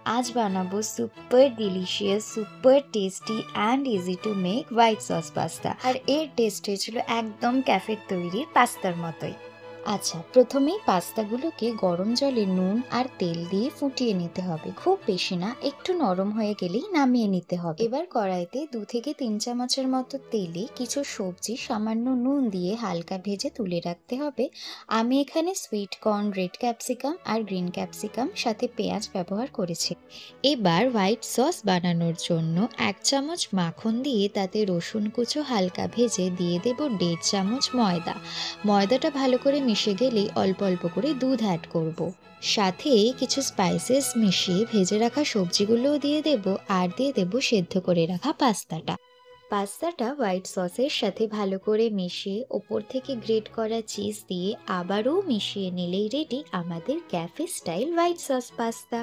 আজ বানাবো super delicious, super tasty and easy to make white sauce pasta. আর এর টেস্ট হয়েছিল একদম ক্যাফের তৈরি পাস্তার মতোই। আচ্ছা, প্রথমেই পাস্তাগুলোকে গরম জলে নুন আর তেল দিয়ে ফুটিয়ে নিতে হবে, খুব বেশি না, একটু নরম হয়ে গেলেই নামিয়ে নিতে হবে। এবার কড়াইতে 2 থেকে 3 চামচের মতো তেলে কিছু সবজি সামান্য নুন দিয়ে হালকা ভেজে তুলে রাখতে হবে। আমি এখানে সুইট কর্ন, রেড ক্যাপসিকাম আর গ্রিন ক্যাপসিকাম সাথে পেঁয়াজ ব্যবহার করেছি। এবার হোয়াইট সস বানানোর জন্য 1 চামচ মাখন দিয়ে তাতে রসুন কুচো হালকা ভেজে দিয়ে দেব 1.5 চামচ ময়দা। ময়দাটা ভালো করে মিশে গেলেই অল্প অল্প করে দুধ অ্যাড করব। সাথে কিছু স্পাইসেস মিশিয়ে ভেজে রাখা সবজিগুলোও দিয়ে দেব, আর দিয়ে দেব সেদ্ধ করে রাখা পাস্তাটা হোয়াইট সসের সাথে ভালো করে মিশিয়ে ওপর থেকে গ্রেট করা চিজ দিয়ে আবারও মিশিয়ে নিলেই রেডি আমাদের cafe style white sauce pasta.